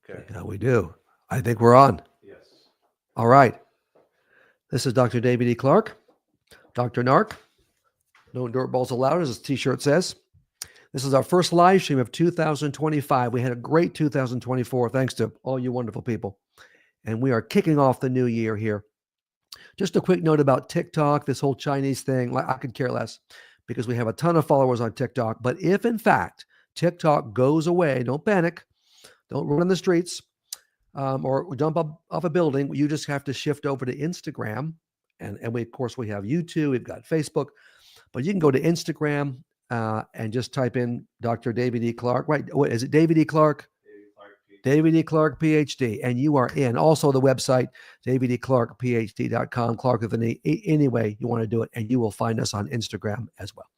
Okay. Yeah, we do. I think we're on. Yes. All right. This is Dr. David E. Clarke, Dr. Narc. No dirt balls allowed, as his t-shirt says. This is our first live stream of 2025. We had a great 2024, thanks to all you wonderful people. And we are kicking off the new year here. Just a quick note about TikTok, this whole Chinese thing. I could care less because we have a ton of followers on TikTok. But if, in fact, TikTok goes away, don't panic. Don't run in the streets or jump up off a building. You just have to shift over to Instagram. And we, of course, we have YouTube. We've got Facebook. But you can go to Instagram and just type in Dr. David E. Clarke. Right? What is it? David E. Clarke? David E. Clarke, PhD. And you are in. Also, the website, davideclarkephd.com, Clarke with an E. Any way you want to do it. And you will find us on Instagram as well.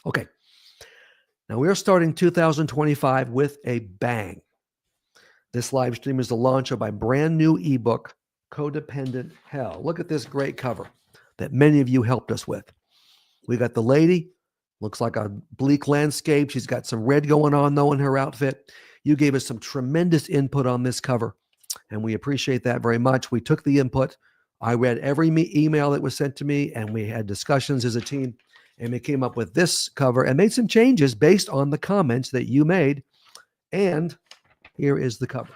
Okay. Now, we are starting 2025 with a bang. This live stream is the launch of my brand new ebook, Codependent Hell. Look at this great cover that many of you helped us with. We got the lady, looks like a bleak landscape. She's got some red going on, though, in her outfit. You gave us some tremendous input on this cover, and we appreciate that very much. We took the input. I read every email that was sent to me, and we had discussions as a team, and we came up with this cover and made some changes based on the comments that you made. And here is the cover.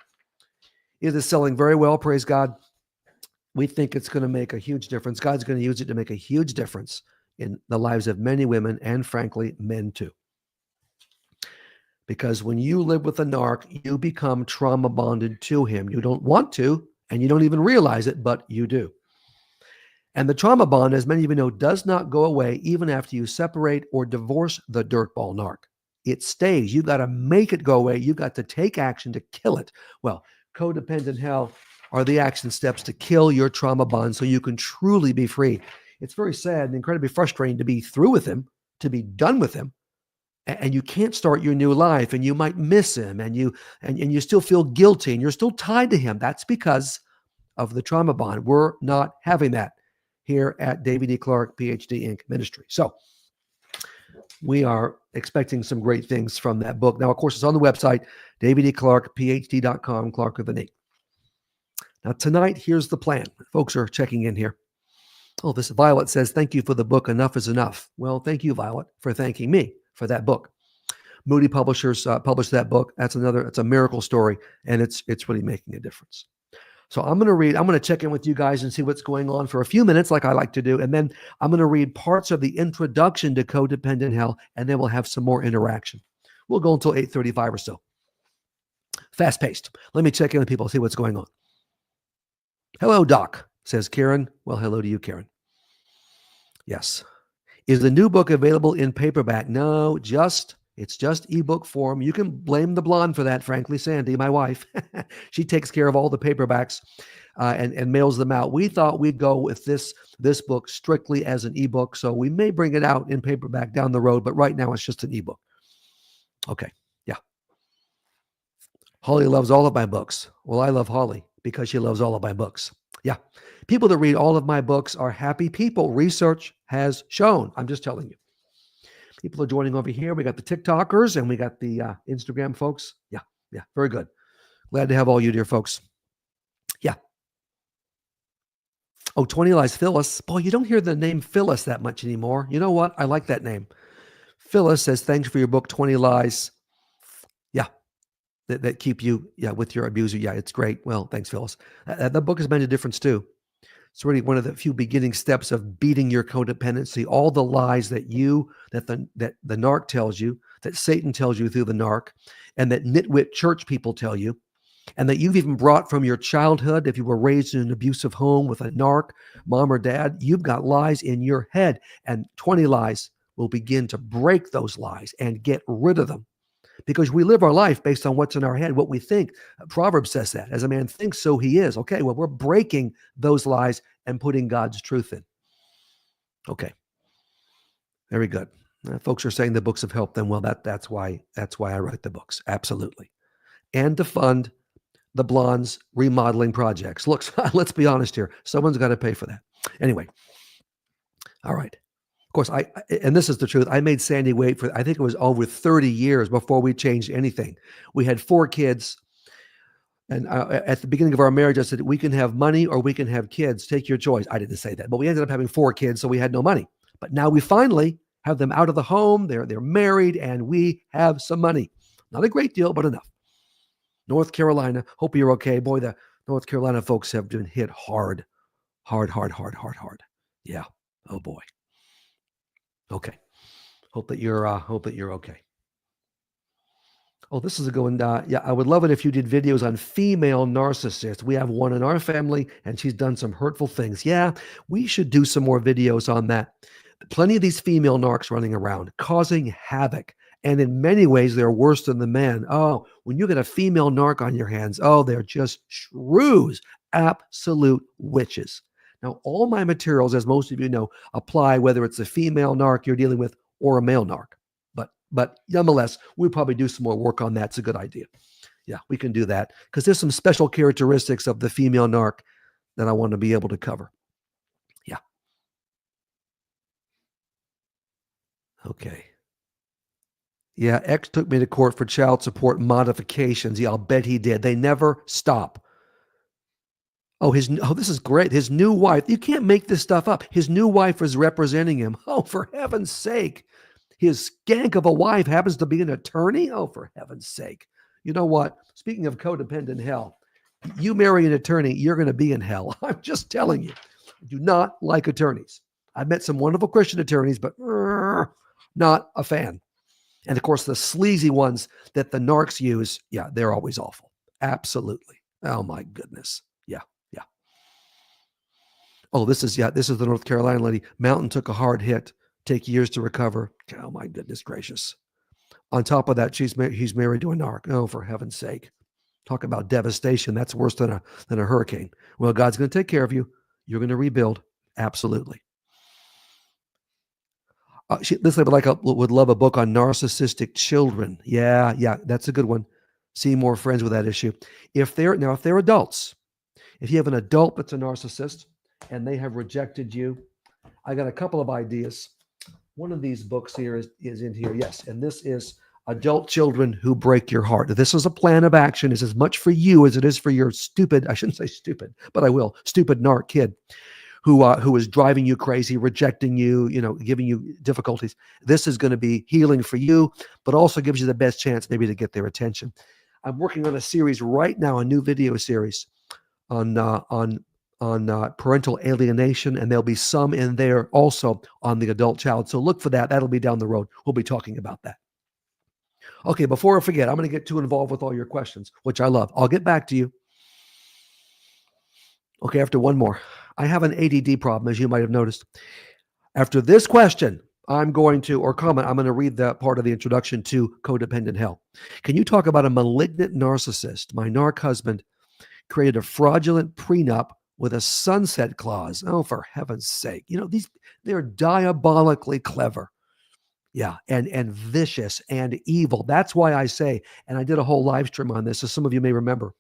It is selling very well, praise God. We think it's going to make a huge difference. God's going to use it to make a huge difference in the lives of many women and, frankly, men too. Because when you live with a narc, you become trauma bonded to him. You don't want to, and you don't even realize it, but you do. And the trauma bond, as many of you know, does not go away even after you separate or divorce the dirtball narc. It stays. You got to make it go away. You got to take action to kill it. Well, Codependent Hell are the action steps to kill your trauma bond so you can truly be free. It's very sad and incredibly frustrating to be through with him, to be done with him, and you can't start your new life, and you might miss him, and you still feel guilty, and you're still tied to him. That's because of the trauma bond. We're not having that here at David E. Clarke, PhD, Inc. Ministry. So we are expecting some great things from that book. Now, of course, it's on the website, davideclarkephd.com, Clarke with an E. Now, tonight, here's the plan. Folks are checking in here. Oh, this Violet says, thank you for the book. Enough is enough. Well, thank you, Violet, for thanking me for that book. Moody Publishers published that book. It's a miracle story, and it's really making a difference. So I'm going to check in with you guys and see what's going on for a few minutes, like I like to do. And then I'm going to read parts of the introduction to Codependent Hell, and then we'll have some more interaction. We'll go until 8:35 or so. Fast paced. Let me check in with people, see what's going on. Hello, Doc, says Karen. Well, hello to you, Karen. Yes. Is the new book available in paperback? No, it's just ebook form. You can blame the blonde for that, frankly, Sandy, my wife. She takes care of all the paperbacks and mails them out. We thought we'd go with this book strictly as an ebook, so we may bring it out in paperback down the road, but right now it's just an ebook. Okay, yeah. Holly loves all of my books. Well, I love Holly because she loves all of my books. Yeah. People that read all of my books are happy people. Research has shown. I'm just telling you. People are joining over here. We got the TikTokers and we got the Instagram folks. Yeah. Very good. Glad to have all you dear folks. Yeah. Oh, 20 Lies Phyllis. Boy, you don't hear the name Phyllis that much anymore. You know what? I like that name. Phyllis says, thanks for your book, 20 Lies. Yeah. That keep you, with your abuser. Yeah, it's great. Well, thanks, Phyllis. The book has made a difference too. It's really one of the few beginning steps of beating your codependency. All the lies that the narc tells you, that Satan tells you through the narc, and that nitwit church people tell you, and that you've even brought from your childhood. If you were raised in an abusive home with a narc, mom or dad, you've got lies in your head, and 20 Lies will begin to break those lies and get rid of them. Because we live our life based on what's in our head, what we think. Proverbs says that. As a man thinks, so he is. Okay, well, we're breaking those lies and putting God's truth in. Okay. Very good. Folks are saying the books have helped them. Well, that's why I write the books. Absolutely. And to fund the blonde's remodeling projects. Look, let's be honest here. Someone's got to pay for that. Anyway. All right. Of course, and this is the truth, I made Sandy wait for, I think it was over 30 years before we changed anything. We had 4 kids. And at the beginning of our marriage, I said, we can have money or we can have kids. Take your choice. I didn't say that, but we ended up having 4 kids, so we had no money. But now we finally have them out of the home. They're married, and we have some money. Not a great deal, but enough. North Carolina, hope you're okay. Boy, the North Carolina folks have been hit hard. Hard. Yeah. Oh boy. Okay. Hope that you're okay. Oh, this is a good one. Yeah, I would love it if you did videos on female narcissists. We have one in our family, and she's done some hurtful things. Yeah, we should do some more videos on that. Plenty of these female narcs running around, causing havoc. And in many ways, they're worse than the men. Oh, when you get a female narc on your hands, oh, they're just shrews, absolute witches. Now, all my materials, as most of you know, apply whether it's a female narc you're dealing with or a male narc. But nonetheless, we'll probably do some more work on that. It's a good idea. Yeah, we can do that because there's some special characteristics of the female narc that I want to be able to cover. Yeah. Okay. Yeah, X took me to court for child support modifications. Yeah, I'll bet he did. They never stop. Oh, this is great. His new wife, you can't make this stuff up. His new wife was representing him. Oh, for heaven's sake. His skank of a wife happens to be an attorney? Oh, for heaven's sake. You know what? Speaking of codependent hell, you marry an attorney, you're going to be in hell. I'm just telling you. I do not like attorneys. I've met some wonderful Christian attorneys, but not a fan. And of course, the sleazy ones that the narcs use, yeah, they're always awful. Absolutely. Oh, my goodness. Yeah. Oh, this is the North Carolina lady. Mountain took a hard hit. Take years to recover. Oh, my goodness gracious. On top of that, he's married to a narc. Oh, for heaven's sake. Talk about devastation. That's worse than a hurricane. Well, God's going to take care of you. You're going to rebuild. Absolutely. This lady would love a book on narcissistic children. Yeah, that's a good one. See more friends with that issue. If they're adults, if you have an adult that's a narcissist and they have rejected you, I got a couple of ideas. One of these books here is in here. Yes. And this is Adult Children Who Break Your Heart. This is a plan of action. It's as much for you as it is for your stupid, I shouldn't say stupid, but I will, stupid narc kid who is driving you crazy, rejecting you, giving you difficulties. This is going to be healing for you, but also gives you the best chance maybe to get their attention. I'm working on a series right now, a new video series on parental alienation, and there'll be some in there also on the adult child. So look for that. That'll be down the road. We'll be talking about that. Okay, before I forget, I'm going to get too involved with all your questions, which I love. I'll get back to you. Okay, after one more. I have an ADD problem, as you might have noticed. After this question, I'm going to read that part of the introduction to Codependent Hell. Can you talk about a malignant narcissist? My narc husband created a fraudulent prenup with a sunset clause. Oh, for heaven's sake. They're diabolically clever. Yeah, and vicious and evil. That's why I say, and I did a whole live stream on this, as some of you may remember,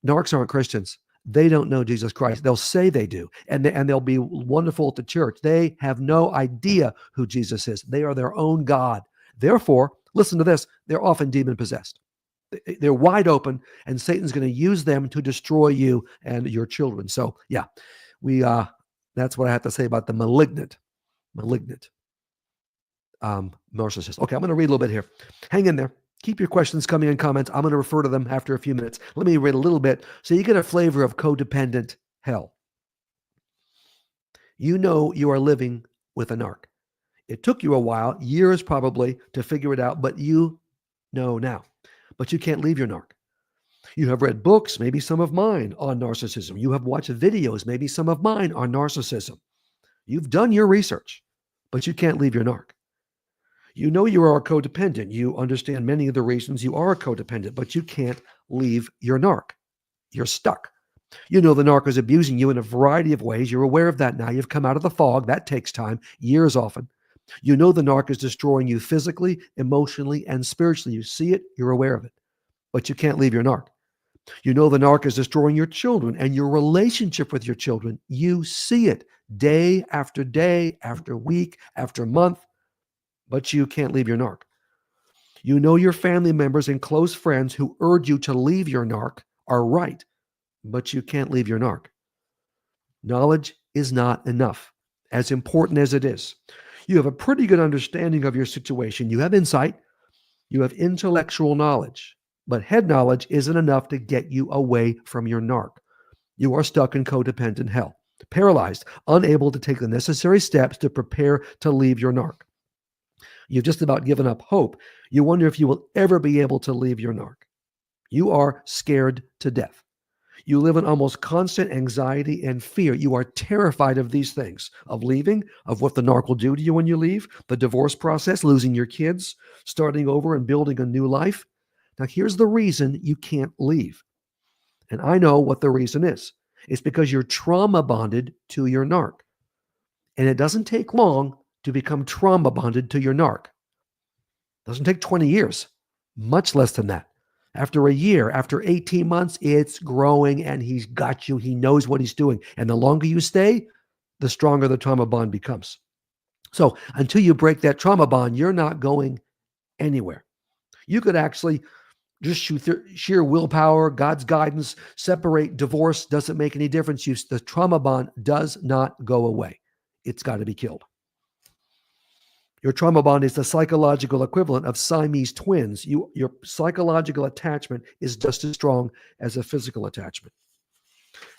narcs aren't Christians. They don't know Jesus Christ. They'll say they do, and they'll be wonderful at the church. They have no idea who Jesus is. They are their own God. Therefore, listen to this, they're often demon-possessed. They're wide open, and Satan's going to use them to destroy you and your children. So, yeah, that's what I have to say about the malignant narcissist. Okay, I'm going to read a little bit here. Hang in there. Keep your questions coming in comments. I'm going to refer to them after a few minutes. Let me read a little bit so you get a flavor of codependent hell. You know you are living with a narc. It took you a while, years probably, to figure it out, but you know now. But you can't leave your narc. You have read books, maybe some of mine, on narcissism. You have watched videos, maybe some of mine, on narcissism. You've done your research, but you can't leave your narc. You know you are a codependent. You understand many of the reasons you are a codependent, but you can't leave your narc. You're stuck. You know the narc is abusing you in a variety of ways. You're aware of that now. You've come out of the fog. That takes time, years often. You know the narc is destroying you physically, emotionally, and spiritually. You see it. You're aware of it, but you can't leave your narc. You know the narc is destroying your children and your relationship with your children. You see it day after week after month, but you can't leave your narc. You know your family members and close friends who urge you to leave your narc are right, but you can't leave your narc. Knowledge is not enough, as important as it is. You have a pretty good understanding of your situation. You have insight, you have intellectual knowledge, but head knowledge isn't enough to get you away from your narc. You are stuck in codependent hell, paralyzed, unable to take the necessary steps to prepare to leave your narc. You've just about given up hope. You wonder if you will ever be able to leave your narc. You are scared to death. You live in almost constant anxiety and fear. You are terrified of these things, of leaving, of what the narc will do to you when you leave, the divorce process, losing your kids, starting over and building a new life. Now, here's the reason you can't leave. And I know what the reason is. It's because you're trauma bonded to your narc. And it doesn't take long to become trauma bonded to your narc. It doesn't take 20 years, much less than that. After a year, after 18 months, it's growing and he's got you. He knows what he's doing. And the longer you stay, the stronger the trauma bond becomes. So until you break that trauma bond, you're not going anywhere. You could actually just sheer willpower, God's guidance, separate. Divorce doesn't make any difference. The trauma bond does not go away. It's got to be killed. Your trauma bond is the psychological equivalent of Siamese twins. Your psychological attachment is just as strong as a physical attachment.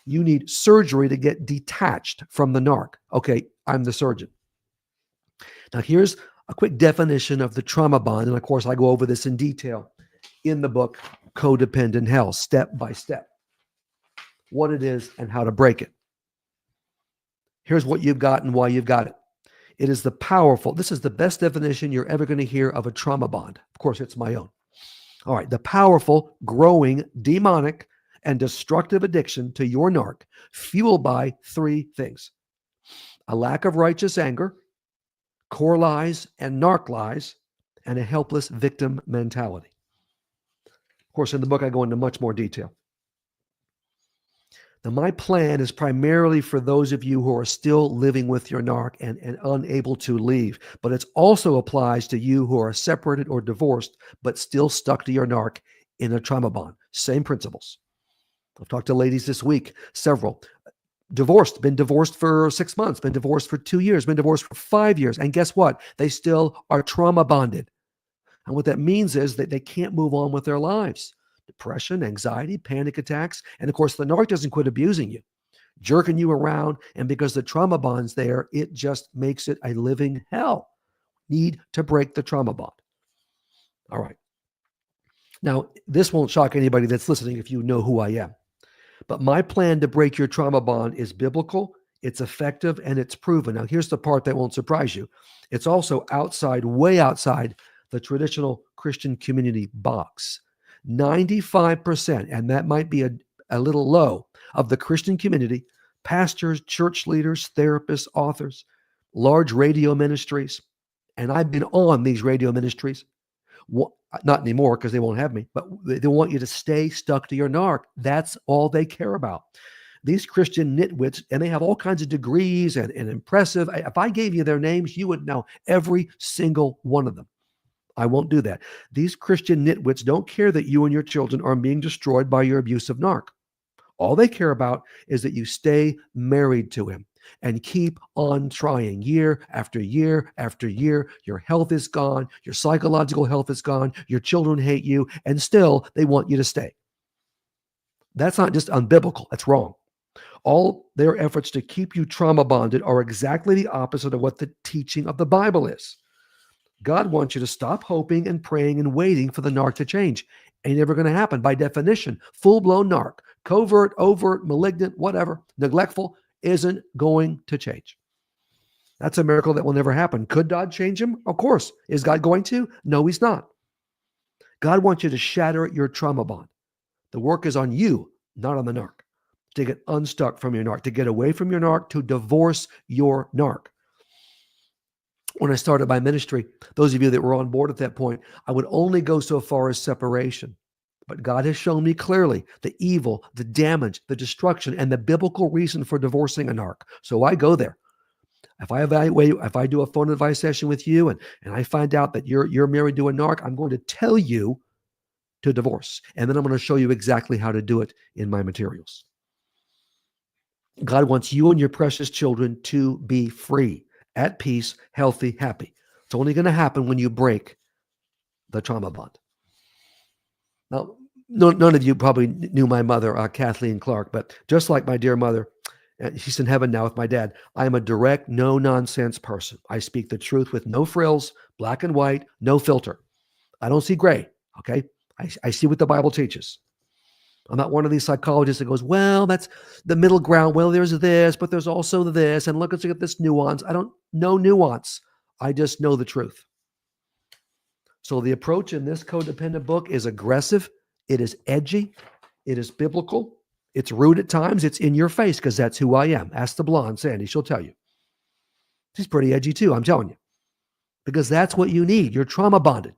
You need surgery to get detached from the narc. Okay, I'm the surgeon. Now, here's a quick definition of the trauma bond. And of course, I go over this in detail in the book, Codependent Hell, step by step, what it is and how to break it. Here's what you've got and why you've got it. It is the powerful, this is the best definition you're ever going to hear of a trauma bond. Of course, it's my own. All right, the powerful, growing, demonic, and destructive addiction to your narc, fueled by three things: a lack of righteous anger, core lies and narc lies, and a helpless victim mentality. Of course, in the book, I go into much more detail. Now, my plan is primarily for those of you who are still living with your narc and unable to leave, but it also applies to you who are separated or divorced, but still stuck to your narc in a trauma bond. Same principles. I've talked to ladies this week, several. Been divorced for 6 months, been divorced for 2 years, been divorced for 5 years. And guess what? They still are trauma bonded. And what that means is that they can't move on with their lives. Depression, anxiety, panic attacks. And of course, the narc doesn't quit abusing you, jerking you around. And because the trauma bond's there, it just makes it a living hell. Need to break the trauma bond. All right. Now, this won't shock anybody that's listening if you know who I am. But my plan to break your trauma bond is biblical, it's effective, and it's proven. Now, here's the part that won't surprise you. It's also outside, way outside the traditional Christian community box. 95%, and that might be a little low, of the Christian community, pastors, church leaders, therapists, authors, large radio ministries, and I've been on these radio ministries, not anymore because they won't have me, but they want you to stay stuck to your narc. That's all they care about. These Christian nitwits, and they have all kinds of degrees and impressive. If I gave you their names, you would know every single one of them. I won't do that. These Christian nitwits don't care that you and your children are being destroyed by your abusive narc. All they care about is that you stay married to him and keep on trying year after year after year. Your health is gone. Your psychological health is gone. Your children hate you, and still they want you to stay. That's not just unbiblical. That's wrong. All their efforts to keep you trauma bonded are exactly the opposite of what the teaching of the Bible is. God wants you to stop hoping and praying and waiting for the narc to change. Ain't never going to happen. By definition, full-blown narc, covert, overt, malignant, whatever, neglectful, isn't going to change. That's a miracle that will never happen. Could God change him? Of course. Is God going to? No, he's not. God wants you to shatter your trauma bond. The work is on you, not on the narc. To get unstuck from your narc, to get away from your narc, to divorce your narc. When I started my ministry, those of you that were on board at that point, I would only go so far as separation. But God has shown me clearly the evil, the damage, the destruction, and the biblical reason for divorcing a narc. So I go there. If I do a phone advice session with you and I find out that you're married to a narc, I'm going to tell you to divorce. And then I'm going to show you exactly how to do it in my materials. God wants you and your precious children to be free, at peace, healthy, happy. It's only going to happen when you break the trauma bond. Now, none of you probably knew my mother, Kathleen Clarke, but just like my dear mother, she's in heaven now with my dad, I am a direct, no-nonsense person. I speak the truth with no frills, black and white, no filter. I don't see gray, okay? I see what the Bible teaches. I'm not one of these psychologists that goes, well, that's the middle ground. Well, there's this, but there's also this. And look, let's look at this nuance. I don't know nuance. I just know the truth. So the approach in this codependent book is aggressive. It is edgy. It is biblical. It's rude at times. It's in your face because that's who I am. Ask the blonde, Sandy. She'll tell you. She's pretty edgy too, I'm telling you. Because that's what you need. You're trauma bonded.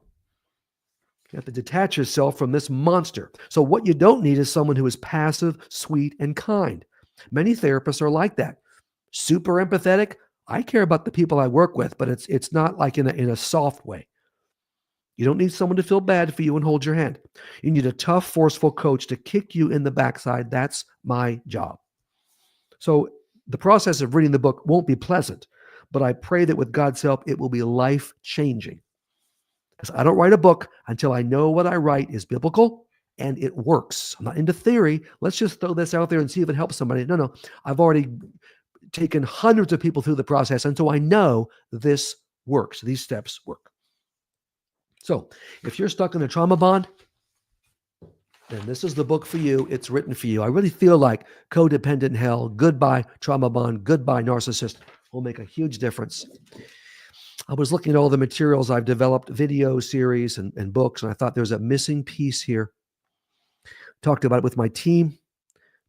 You have to detach yourself from this monster. So what you don't need is someone who is passive, sweet, and kind. Many therapists are like that. Super empathetic. I care about the people I work with, but it's not like in a soft way. You don't need someone to feel bad for you and hold your hand. You need a tough, forceful coach to kick you in the backside. That's my job. So the process of reading the book won't be pleasant, but I pray that with God's help, it will be life-changing. Because I don't write a book until I know what I write is biblical and it works. I'm not into theory. Let's just throw this out there and see if it helps somebody. No. I've already taken hundreds of people through the process until I know this works. These steps work. So if you're stuck in a trauma bond, then this is the book for you. It's written for you. I really feel like Codependent Hell, Goodbye Trauma Bond, Goodbye Narcissist will make a huge difference. I was looking at all the materials I've developed, video series and books, and I thought there's a missing piece here. Talked about it with my team,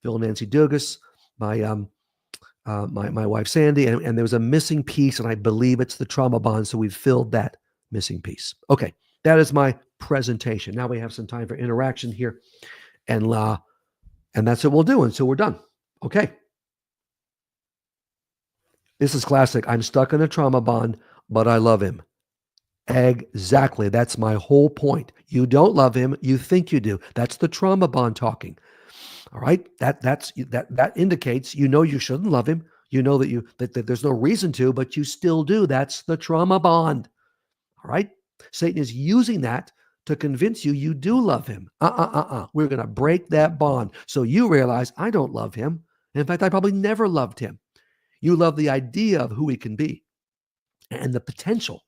Phil and Nancy Dugas, my wife Sandy, and there was a missing piece, and I believe it's the trauma bond, so we've filled that missing piece. Okay, that is my presentation. Now we have some time for interaction here, and that's what we'll do until we're done. Okay. This is classic. I'm stuck in a trauma bond, but I love him. Exactly. That's my whole point. You don't love him. You think you do. That's the trauma bond talking. All right. That indicates you know you shouldn't love him. You know that there's no reason to, but you still do. That's the trauma bond. All right. Satan is using that to convince you do love him. We're going to break that bond. So you realize I don't love him. In fact, I probably never loved him. You love the idea of who he can be and the potential.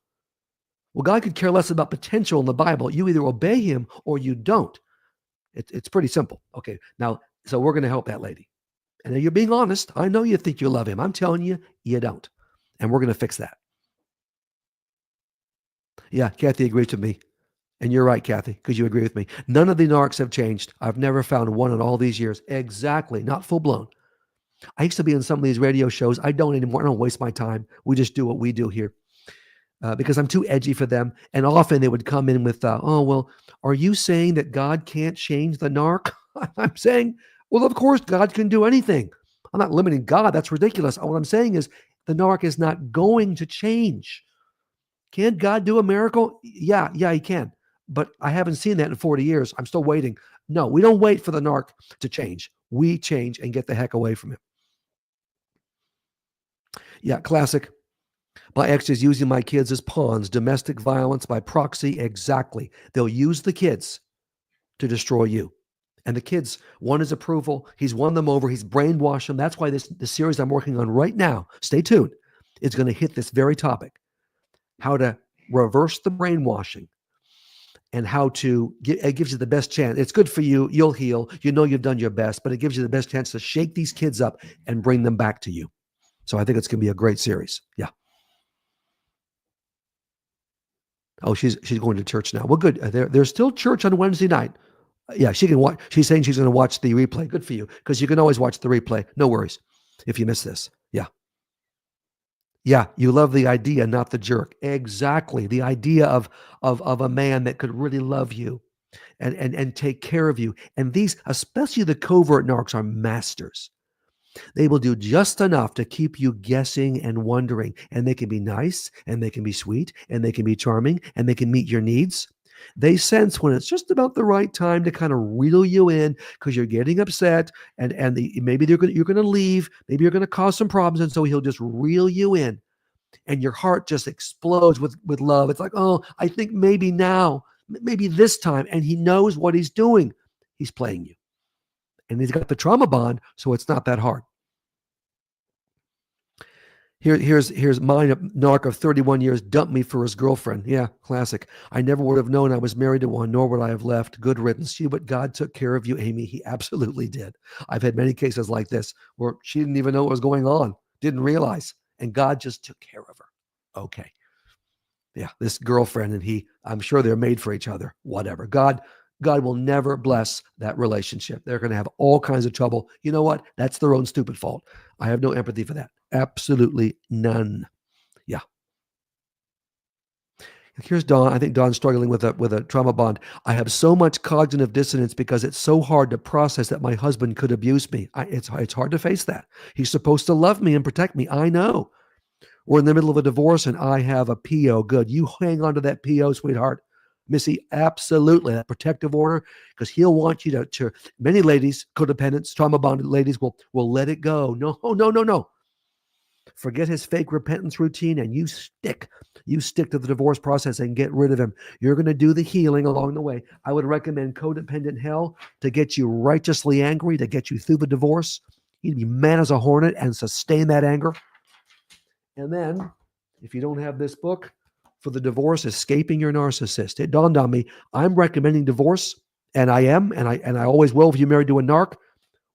Well, God could care less about potential in the Bible. You either obey him or you don't. It's pretty simple. Okay, now, so we're going to help that lady. And you're being honest. I know you think you love him. I'm telling you, you don't. And we're going to fix that. Yeah, Kathy agrees with me. And you're right, Kathy, because you agree with me. None of the narcs have changed. I've never found one in all these years. Exactly, not full blown. I used to be in some of these radio shows. I don't anymore. I don't waste my time. We just do what we do here because I'm too edgy for them. And often they would come in with, oh, well, are you saying that God can't change the narc? I'm saying, well, of course, God can do anything. I'm not limiting God. That's ridiculous. What I'm saying is the narc is not going to change. Can God do a miracle? Yeah, he can. But I haven't seen that in 40 years. I'm still waiting. No, we don't wait for the narc to change. We change and get the heck away from him. Yeah, classic. My ex is using my kids as pawns. Domestic violence by proxy. Exactly. They'll use the kids to destroy you. And the kids want his approval. He's won them over. He's brainwashed them. That's why the series I'm working on right now, stay tuned, is going to hit this very topic. How to reverse the brainwashing and how to it gives you the best chance. It's good for you. You'll heal. You know you've done your best, but it gives you the best chance to shake these kids up and bring them back to you. So I think it's going to be a great series. Yeah. Oh, she's going to church now. Well, good. There's still church on Wednesday night. Yeah, she can watch. She's saying she's going to watch the replay. Good for you, because you can always watch the replay. No worries if you miss this. Yeah. Yeah, you love the idea, not the jerk. Exactly. The idea of a man that could really love you and take care of you. And these, especially the covert narcs, are masters. They will do just enough to keep you guessing and wondering. And they can be nice, and they can be sweet, and they can be charming, and they can meet your needs. They sense when it's just about the right time to kind of reel you in because you're getting upset and maybe you're going to leave, maybe you're going to cause some problems, and so he'll just reel you in, and your heart just explodes with love. It's like, oh, I think maybe now, maybe this time, and he knows what he's doing. He's playing you, and he's got the trauma bond, so it's not that hard. Here's mine, a narc of 31 years, dumped me for his girlfriend. Yeah, classic. I never would have known I was married to one, nor would I have left. Good riddance. You, but God took care of you, Amy. He absolutely did. I've had many cases like this where she didn't even know what was going on, didn't realize, and God just took care of her. Okay. Yeah, this girlfriend and he, I'm sure they're made for each other. Whatever. God will never bless that relationship. They're going to have all kinds of trouble. You know what? That's their own stupid fault. I have no empathy for that. Absolutely none. Yeah. Here's Dawn. I think Dawn's struggling with a trauma bond. I have so much cognitive dissonance because it's so hard to process that my husband could abuse me. It's hard to face that. He's supposed to love me and protect me. I know. We're in the middle of a divorce and I have a PO. Good. You hang on to that PO, sweetheart. Missy, absolutely. That protective order, because he'll want you to many ladies, codependents, trauma bonded ladies will let it go. No, no, no, no. Forget his fake repentance routine and you stick to the divorce process and get rid of him. You're going to do the healing along the way. I would recommend Codependent Hell to get you righteously angry, to get you through the divorce. You need to be mad as a hornet and sustain that anger. And then, if you don't have this book, for the divorce, Escaping Your Narcissist, it dawned on me, I'm recommending divorce, and I am, and I always will if you're married to a narc.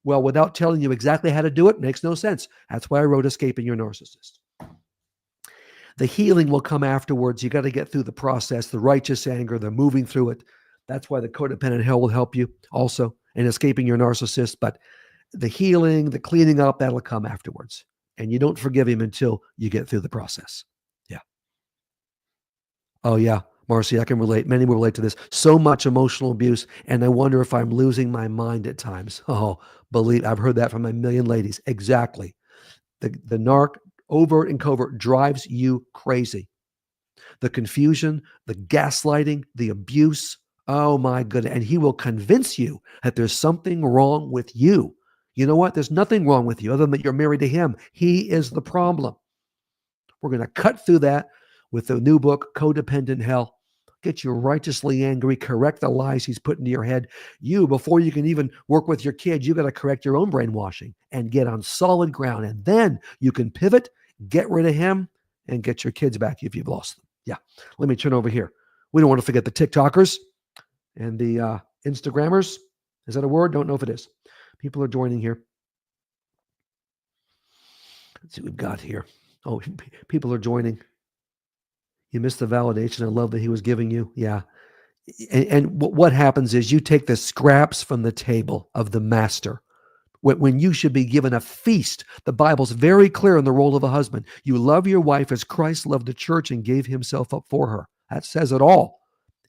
Well, without telling you exactly how to do it, makes no sense. That's why I wrote Escaping Your Narcissist. The healing will come afterwards. You got to get through the process, the righteous anger, the moving through it. That's why the Codependent Hell will help you also in escaping your narcissist. But the healing, the cleaning up, that'll come afterwards. And you don't forgive him until you get through the process. Yeah. Oh, yeah. Marcy, I can relate. Many will relate to this. So much emotional abuse, and I wonder if I'm losing my mind at times. Oh, believe I've heard that from a million ladies. Exactly. The narc, overt and covert, drives you crazy. The confusion, the gaslighting, the abuse. Oh, my goodness. And he will convince you that there's something wrong with you. You know what? There's nothing wrong with you other than that you're married to him. He is the problem. We're going to cut through that with the new book, Codependent Hell. Get you righteously angry, correct the lies he's put into your head. You, before you can even work with your kids, you got to correct your own brainwashing and get on solid ground. And then you can pivot, get rid of him, and get your kids back if you've lost them. Yeah. Let me turn over here. We don't want to forget the TikTokers and the Instagrammers. Is that a word? Don't know if it is. People are joining here. Let's see what we've got here. Oh, people are joining. You missed the validation and love that he was giving you. Yeah. And what happens is you take the scraps from the table of the master when you should be given a feast. The Bible's very clear on the role of a husband. You love your wife as Christ loved the church and gave himself up for her. That says it all.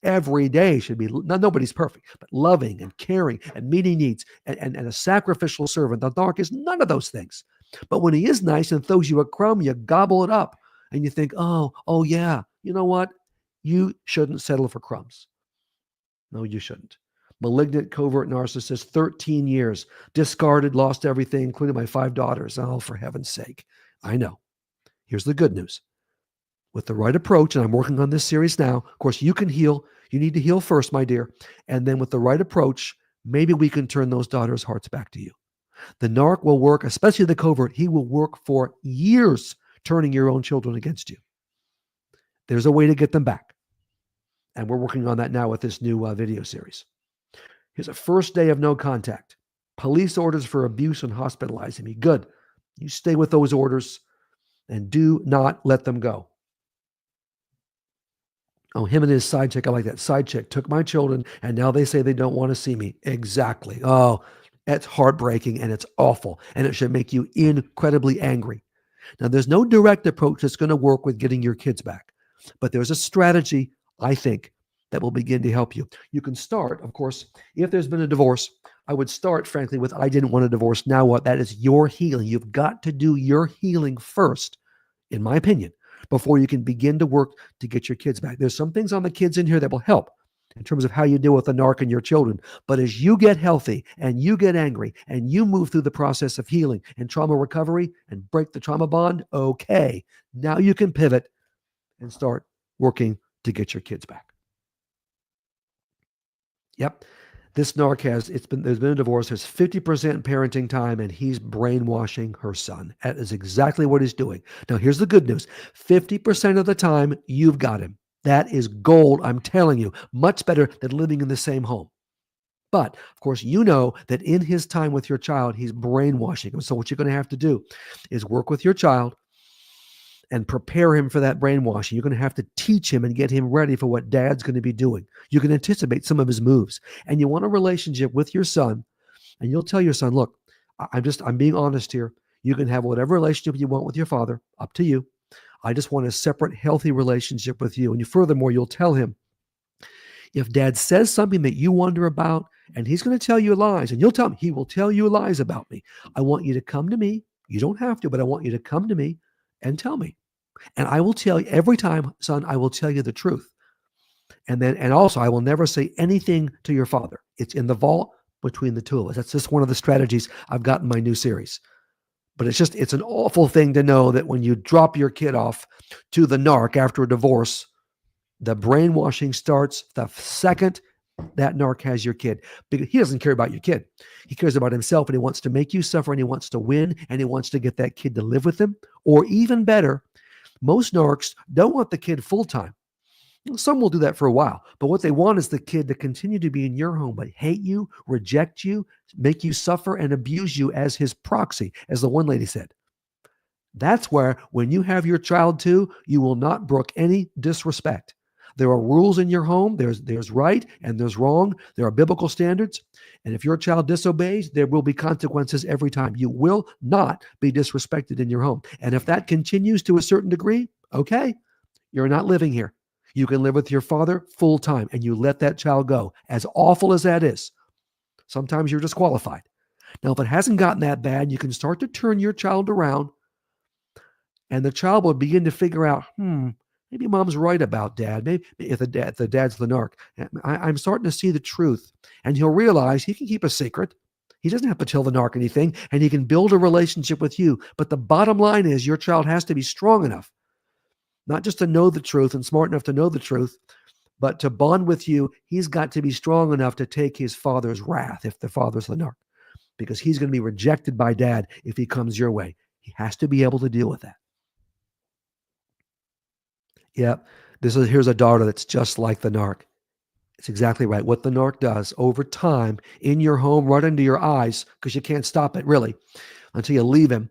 Every day should be, nobody's perfect, but loving and caring and meeting needs and a sacrificial servant. The narc is none of those things. But when he is nice and throws you a crumb, you gobble it up and you think, oh yeah, you know what? You shouldn't settle for crumbs. No, you shouldn't. Malignant, covert narcissist, 13 years, discarded, lost everything, including my 5 daughters. Oh, for heaven's sake. I know. Here's the good news. With the right approach, and I'm working on this series now, of course, you can heal. You need to heal first, my dear. And then with the right approach, maybe we can turn those daughters' hearts back to you. The narc will work, especially the covert, he will work for years turning your own children against you. There's a way to get them back. And we're working on that now with this new video series. Here's a first day of no contact. Police orders for abuse and hospitalizing me. Good. You stay with those orders and do not let them go. Oh, him and his side chick, I like that. Side chick took my children and now they say they don't want to see me. Exactly. Oh, that's heartbreaking and it's awful. And it should make you incredibly angry. Now, there's no direct approach that's going to work with getting your kids back. But there's a strategy, I think, that will begin to help you. You can start, of course, if there's been a divorce, I would start, frankly, with I didn't want a divorce. Now what? That is your healing. You've got to do your healing first, in my opinion, before you can begin to work to get your kids back. There's some things on the kids in here that will help. in terms of how you deal with the narc and your children. But as you get healthy and you get angry and you move through the process of healing and trauma recovery and break the trauma bond, okay, now you can pivot and start working to get your kids back. Yep. This narc there's been a divorce, there's 50% parenting time, and he's brainwashing her son. That is exactly what he's doing. Now, here's the good news. 50% of the time, you've got him. That is gold, I'm telling you. Much better than living in the same home. But, of course, you know that in his time with your child, he's brainwashing him. So what you're going to have to do is work with your child and prepare him for that brainwashing. You're going to have to teach him and get him ready for what dad's going to be doing. You can anticipate some of his moves. And you want a relationship with your son, and you'll tell your son, look, I'm being honest here. You can have whatever relationship you want with your father, up to you. I just want a separate, healthy relationship with you. And furthermore, you'll tell him, if dad says something that you wonder about, and he's going to tell you lies, and you'll tell him, he will tell you lies about me. I want you to come to me. You don't have to, but I want you to come to me and tell me. And I will tell you every time, son, I will tell you the truth. And also I will never say anything to your father. It's in the vault between the two of us. That's just one of the strategies I've got in my new series. But it's an awful thing to know that when you drop your kid off to the narc after a divorce, the brainwashing starts the second that narc has your kid. Because he doesn't care about your kid. He cares about himself, and he wants to make you suffer, and he wants to win, and he wants to get that kid to live with him. Or even better, most narcs don't want the kid full-time. Some will do that for a while, but what they want is the kid to continue to be in your home, but hate you, reject you, make you suffer, and abuse you as his proxy, as the one lady said. That's where, when you have your child too, you will not brook any disrespect. There are rules in your home. There's right and there's wrong. There are biblical standards. And if your child disobeys, there will be consequences every time. You will not be disrespected in your home. And if that continues to a certain degree, okay, you're not living here. You can live with your father full time, and you let that child go. As awful as that is, sometimes you're disqualified. Now, if it hasn't gotten that bad, you can start to turn your child around, and the child will begin to figure out, maybe mom's right about dad. Maybe if the dad's the narc, I'm starting to see the truth. And he'll realize he can keep a secret. He doesn't have to tell the narc anything, and he can build a relationship with you. But the bottom line is your child has to be strong enough, not just to know the truth and smart enough to know the truth, but to bond with you. He's got to be strong enough to take his father's wrath if the father's the narc, because he's going to be rejected by dad if he comes your way. He has to be able to deal with that. Yep. Here's a daughter that's just like the narc. It's exactly right. What the narc does over time in your home, right under your eyes, because you can't stop it really until you leave him.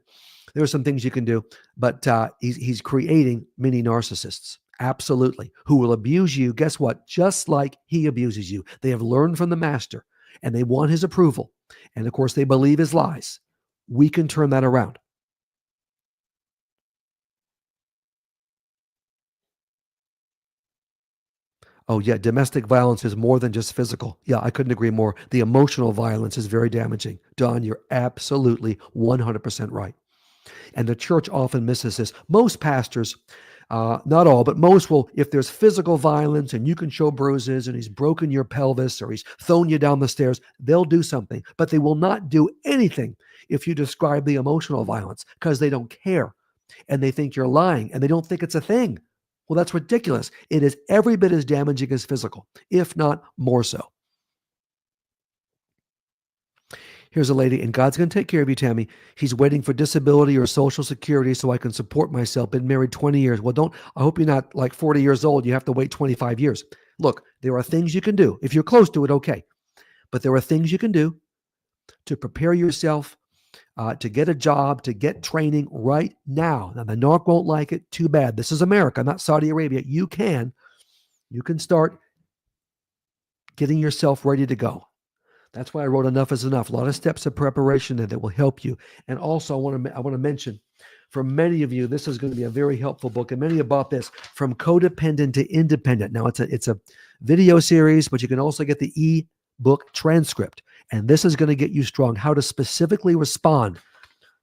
There are some things you can do, but he's creating mini narcissists. Absolutely. Who will abuse you. Guess what? Just like he abuses you. They have learned from the master, and they want his approval. And of course, they believe his lies. We can turn that around. Oh, yeah, domestic violence is more than just physical. Yeah, I couldn't agree more. The emotional violence is very damaging. Don, you're absolutely 100% right. And the church often misses this. Most pastors, not all, but most will, if there's physical violence and you can show bruises and he's broken your pelvis or he's thrown you down the stairs, they'll do something. But they will not do anything if you describe the emotional violence, because they don't care and they think you're lying and they don't think it's a thing. Well, that's ridiculous. It is every bit as damaging as physical, if not more so. Here's a lady, and God's going to take care of you, Tammy. He's waiting for disability or Social Security so I can support myself. Been married 20 years. Well, I hope you're not like 40 years old. You have to wait 25 years. Look, there are things you can do. If you're close to it, okay. But there are things you can do to prepare yourself, to get a job, to get training right now. Now, the narc won't like it. Too bad. This is America, not Saudi Arabia. You can start getting yourself ready to go. That's why I wrote Enough is Enough. A lot of steps of preparation there that will help you. And also, I want to mention, for many of you, this is going to be a very helpful book. And many have bought this, From Codependent to Independent. Now, it's a video series, but you can also get the ebook transcript. And this is going to get you strong, how to specifically respond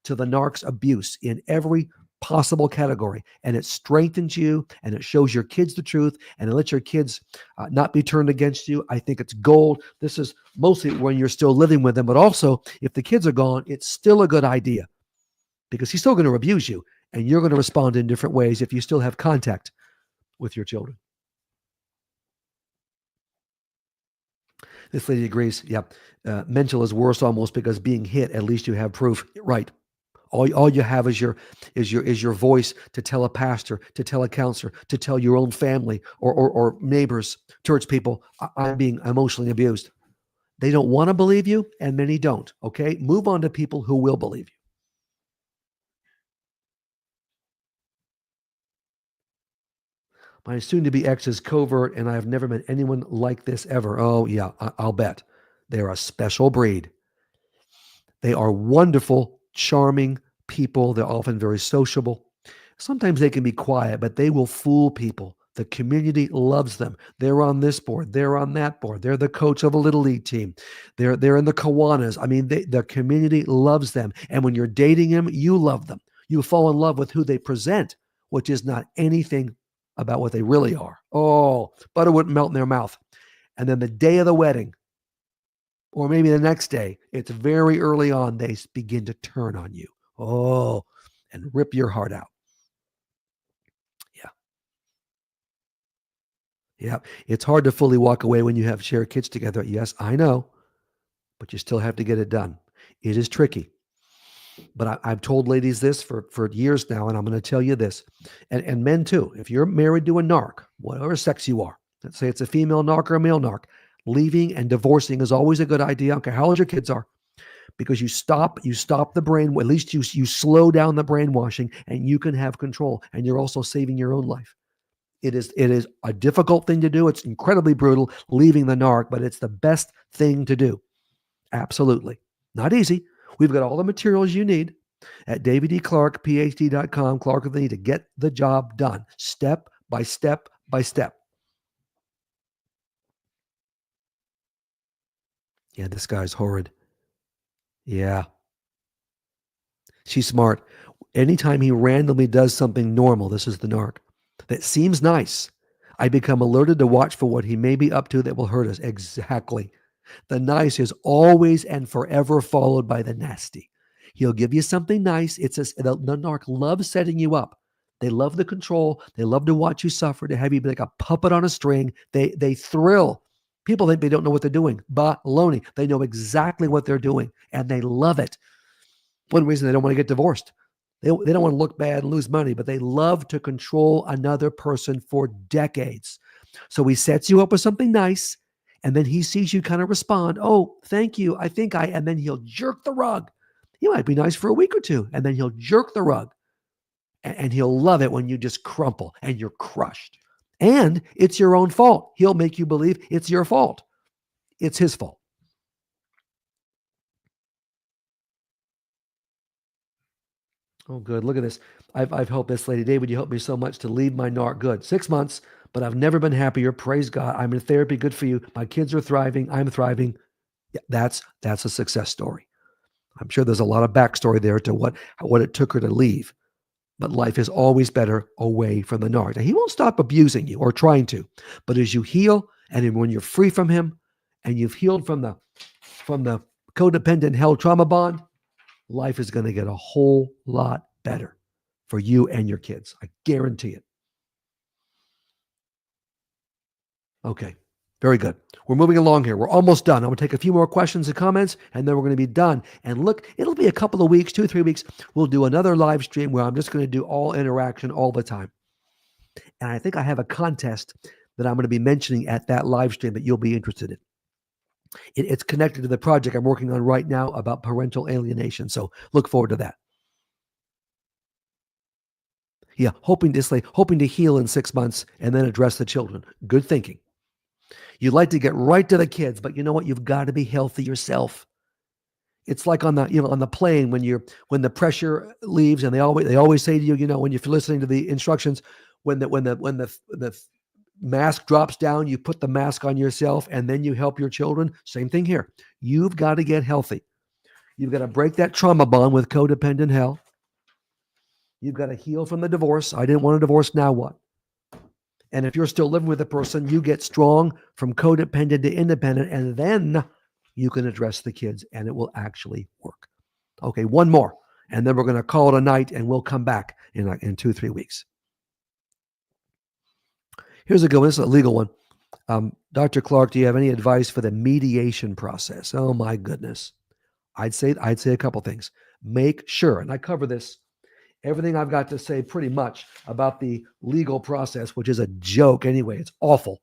to the narc's abuse in every possible category, and it strengthens you, and it shows your kids the truth, and it lets your kids not be turned against you. I think it's gold. This is mostly when you're still living with them, but also if the kids are gone, it's still a good idea because he's still going to abuse you, and you're going to respond in different ways if you still have contact with your children. This lady agrees. Yeah. Mental is worse almost because being hit, at least you have proof. Right. All you have is your voice to tell a pastor, to tell a counselor, to tell your own family or neighbors, church people, I'm being emotionally abused. They don't want to believe you, and many don't. Okay. Move on to people who will believe you. My soon-to-be ex is covert, and I have never met anyone like this ever. Oh, yeah, I'll bet. They're a special breed. They are wonderful, charming people. They're often very sociable. Sometimes they can be quiet, but they will fool people. The community loves them. They're on this board. They're on that board. They're the coach of a little league team. They're in the Kiwanis. I mean, the community loves them. And when you're dating them, you love them. You fall in love with who they present, which is not anything about what they really are. Oh, butter wouldn't melt in their mouth. And then the day of the wedding, or maybe the next day, it's very early on, they begin to turn on you. Oh, and rip your heart out. Yeah. Yeah. It's hard to fully walk away when you have shared kids together. Yes, I know, but you still have to get it done. It is tricky. But I've told ladies this for years now, and I'm going to tell you this, and men too. If you're married to a narc, whatever sex you are, let's say it's a female narc or a male narc, leaving and divorcing is always a good idea. Okay, how old your kids are, because you stop the brain. At least you slow down the brainwashing, and you can have control, and you're also saving your own life. It is a difficult thing to do. It's incredibly brutal leaving the narc, but it's the best thing to do. Absolutely. Not easy. We've got all the materials you need at daviddclarkephd.com. Clarke with the need to get the job done, step by step by step. Yeah, this guy's horrid. Yeah. She's smart. Anytime he randomly does something normal, this is the narc, that seems nice, I become alerted to watch for what he may be up to that will hurt us. Exactly. The nice is always and forever followed by the nasty. He'll give you something nice. The narc loves setting you up. They love the control. They love to watch you suffer, to have you be like a puppet on a string. They thrill. People think they don't know what they're doing. Baloney. They know exactly what they're doing, and they love it. One reason they don't want to get divorced. They don't want to look bad and lose money, but they love to control another person for decades. So he sets you up with something nice, and then he sees you kind of respond. Oh, thank you. And then he'll jerk the rug. He might be nice for a week or two, and then he'll jerk the rug. And he'll love it when you just crumple and you're crushed. And it's your own fault. He'll make you believe it's your fault. It's his fault. Oh, good. Look at this. I've helped this lady. David, you helped me so much to leave my narc. Good. 6 months, but I've never been happier. Praise God. I'm in therapy. Good for you. My kids are thriving. I'm thriving. Yeah, that's a success story. I'm sure there's a lot of backstory there to what it took her to leave. But life is always better away from the narc. Now, he won't stop abusing you or trying to. But as you heal, and when you're free from him, and you've healed from the codependent hell trauma bond, life is going to get a whole lot better for you and your kids. I guarantee it. Okay. Very good. We're moving along here. We're almost done. I'm going to take a few more questions and comments, and then we're going to be done. And look, it'll be a couple of weeks, 2-3 weeks. We'll do another live stream where I'm just going to do all interaction all the time. And I think I have a contest that I'm going to be mentioning at that live stream that you'll be interested in. It's connected to the project I'm working on right now about parental alienation. So look forward to that. Yeah, hoping to heal in 6 months and then address the children. Good thinking. You'd like to get right to the kids, but you know what? You've got to be healthy yourself. It's like on the plane when the pressure leaves, and they always say to you, when you're listening to the instructions, when the mask drops down, you put the mask on yourself, and then you help your children. Same thing here. You've got to get healthy. You've got to break that trauma bond with codependent hell. You've got to heal from the divorce. I didn't want a divorce. Now what? And if you're still living with a person, you get strong from codependent to independent, and then you can address the kids, and it will actually work. Okay, one more, and then we're going to call it a night, and we'll come back in 2-3 weeks. Here's a good one. This is a legal one. Dr. Clarke, do you have any advice for the mediation process? Oh my goodness. I'd say a couple things. Make sure, and I cover this, everything I've got to say pretty much about the legal process, which is a joke anyway. It's awful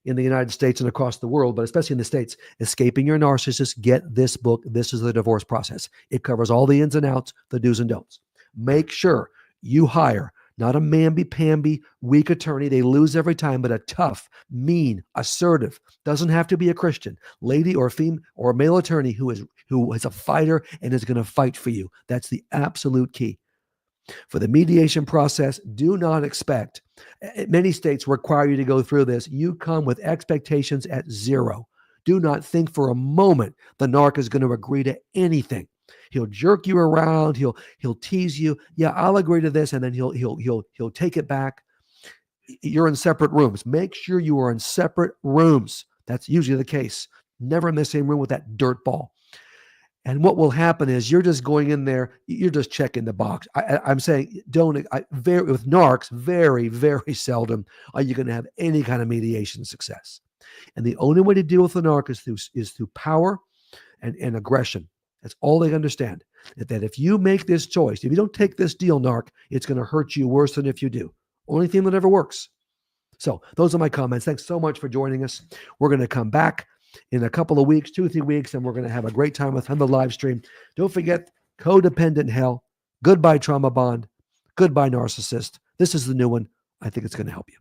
in the United States and across the world, but especially in the States. Escaping Your Narcissist, get this book. This is the divorce process. It covers all the ins and outs, the do's and don'ts. Make sure you hire not a mamby-pamby, weak attorney. They lose every time, but a tough, mean, assertive, doesn't have to be a Christian, lady or female or a male attorney who is a fighter and is going to fight for you. That's the absolute key. For the mediation process, do not expect, many states require you to go through this. You come with expectations at zero. Do not think for a moment the narc is going to agree to anything. He'll jerk you around. He'll tease you. Yeah, I'll agree to this, and then he'll take it back. You're in separate rooms. Make sure you are in separate rooms. That's usually the case. Never in the same room with that dirt ball. And what will happen is you're just going in there. You're just checking the box. I'm saying with narcs, very, very seldom are you going to have any kind of mediation success. And the only way to deal with the narc is through power and aggression. That's all they understand. That if you make this choice, if you don't take this deal, narc, it's going to hurt you worse than if you do. Only thing that ever works. So those are my comments. Thanks so much for joining us. We're going to come back in a couple of weeks, 2-3 weeks, and we're going to have a great time on the live stream. Don't forget, Codependent Hell, Goodbye Trauma Bond, Goodbye Narcissist. This is the new one. I think it's going to help you.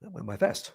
That went by fast.